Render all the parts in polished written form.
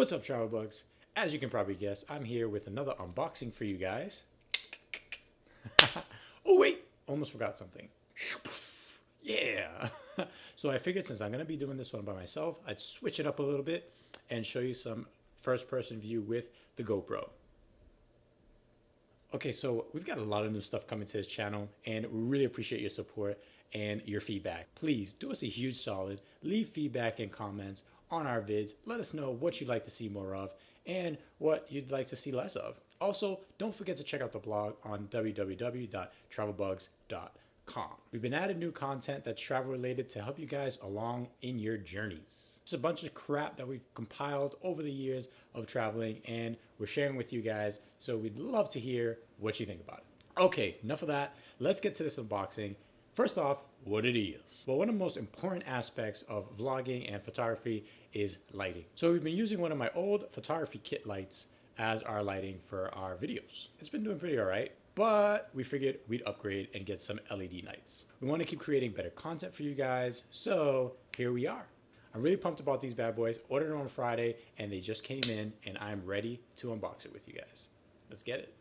What's up, travel bugs? As you can probably guess, I'm here with another unboxing for you guys. Oh wait, almost forgot something. Yeah. So I figured since I'm going to be doing this one by myself, I'd switch it up a little bit and show you some first-person view with the GoPro. Okay, so we've got a lot of new stuff coming to this channel, and we really appreciate your support and your feedback. Please do us a huge solid, leave feedback and comments on our vids. Let us know what you'd like to see more of and what you'd like to see less of. Also, don't forget to check out the blog on www.travelbugs.com. We've been adding new content that's travel related to help you guys along in your journeys. It's a bunch of crap that we've compiled over the years of traveling, and we're sharing with you guys, so we'd love to hear what you think about it. Okay, enough of that. Let's get to this unboxing. First off, what it is. Well, one of the most important aspects of vlogging and photography is lighting. So we've been using one of my old photography kit lights as our lighting for our videos. It's been doing pretty all right, but we figured we'd upgrade and get some LED lights. We want to keep creating better content for you guys, so here we are. I'm really pumped about these bad boys. Ordered them on Friday, and they just came in, and I'm ready to unbox it with you guys. Let's get it.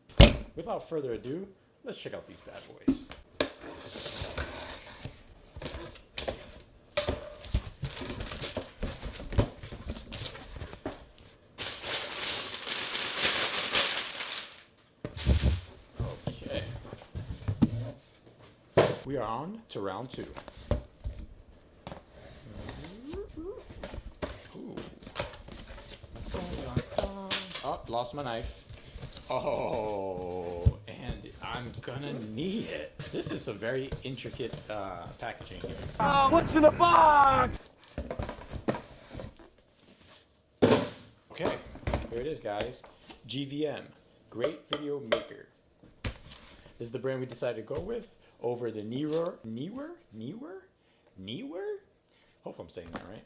Without further ado, let's check out these bad boys. Okay. We are on to round two. Oh, lost my knife. Oh, and I'm gonna need it. This is a very intricate packaging here. What's in the box? Okay, here it is, guys. GVM, Great Video Maker. This is the brand we decided to go with over the Neewer? Hope I'm saying that right.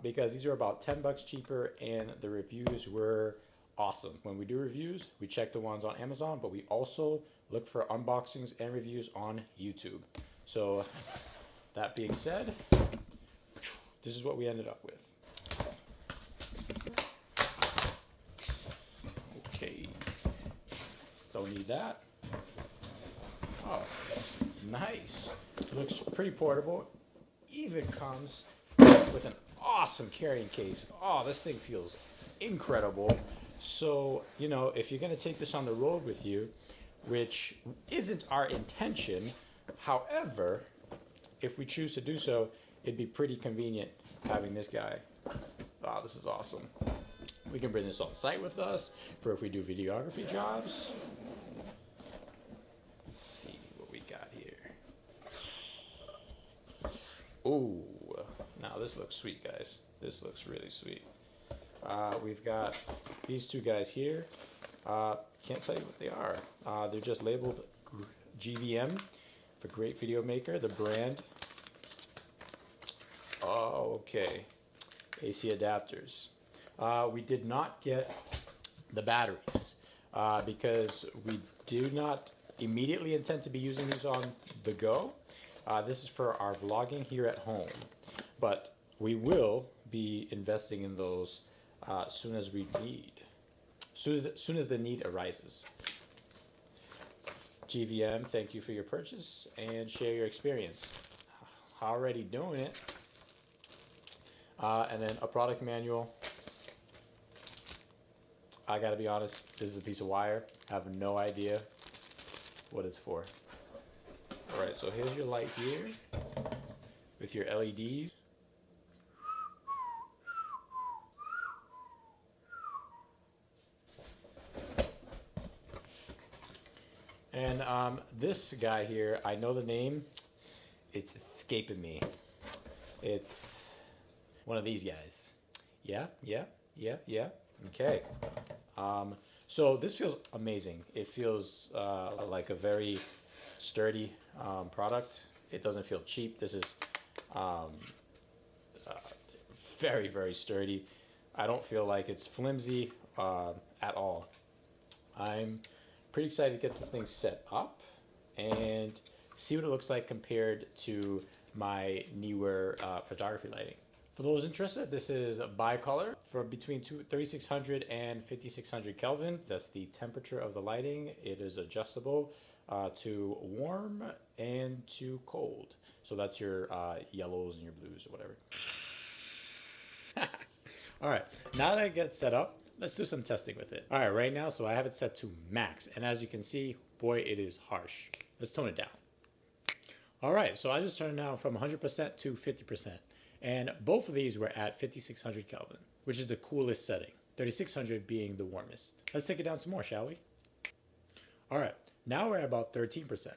Because these are about 10 bucks cheaper, and the reviews were awesome. When we do reviews, we check the ones on Amazon, but we also look for unboxings and reviews on YouTube. So that being said, this is what we ended up with. Okay, don't need that. Oh, nice. Looks pretty portable. Even comes with an awesome carrying case. Oh, this thing feels incredible. So, you know, if you're going to take this on the road with you, which isn't our intention, however, if we choose to do so, it'd be pretty convenient having this guy. Wow, this is awesome. We can bring this on site with us for if we do videography jobs. Let's see what we got here. Ooh, now this looks sweet, guys. This looks really sweet. We've got these two guys here. Can't tell you what they are. They're just labeled GVM for Great Video Maker, the brand. Oh, okay. AC adapters. We did not get the batteries because we do not immediately intend to be using these on the go. This is for our vlogging here at home, but we will be investing in those as soon as we need, soon as the need arises. GVM, thank you for your purchase and share your experience. Already doing it. And then a product manual. I gotta be honest, this is a piece of wire. I have no idea what it's for. Alright, so here's your light here with your LEDs. And this guy here, I know the name, it's escaping me. It's one of these guys. Yeah. Okay. So this feels amazing. It feels like a very sturdy product. It doesn't feel cheap. This is very, very sturdy. I don't feel like it's flimsy at all. I'm pretty excited to get this thing set up and see what it looks like compared to my newer photography lighting. For those interested, this is bicolor for between 3600 and 5600 Kelvin. That's the temperature of the lighting. It is adjustable to warm and to cold. So that's your yellows and your blues or whatever. All right, now that I get it set up, let's do some testing with it. All right, right now, so I have it set to max. And as you can see, boy, it is harsh. Let's tone it down. All right, so I just turned it down from 100% to 50%. And both of these were at 5600 Kelvin, which is the coolest setting, 3600 being the warmest. Let's take it down some more, shall we? All right, now we're at about 13%.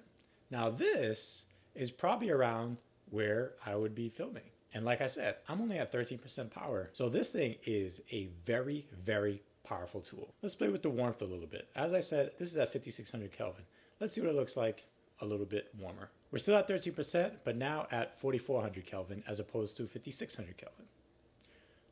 Now this is probably around where I would be filming. And like I said, I'm only at 13% power. So this thing is a very, very powerful tool. Let's play with the warmth a little bit. As I said, this is at 5600 Kelvin. Let's see what it looks like a little bit warmer. We're still at 13%, but now at 4400 Kelvin as opposed to 5600 Kelvin.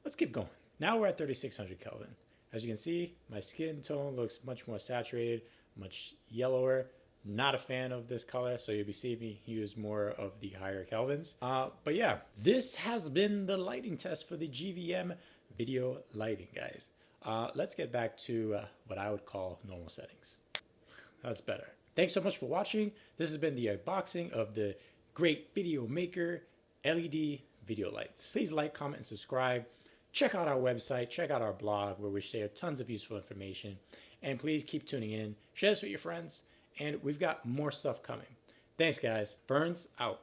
Let's keep going. Now we're at 3600 Kelvin. As you can see, my skin tone looks much more saturated, much yellower. Not a fan of this color, so you'll be seeing me use more of the higher Kelvins. But yeah, this has been the lighting test for the GVM Video Lighting, guys. Let's get back to what I would call normal settings. That's better. Thanks so much for watching. This has been the unboxing of the Great Video Maker LED Video Lights. Please like, comment, and subscribe. Check out our website. Check out our blog where we share tons of useful information. And please keep tuning in. Share this with your friends. And we've got more stuff coming. Thanks, guys. Burns out.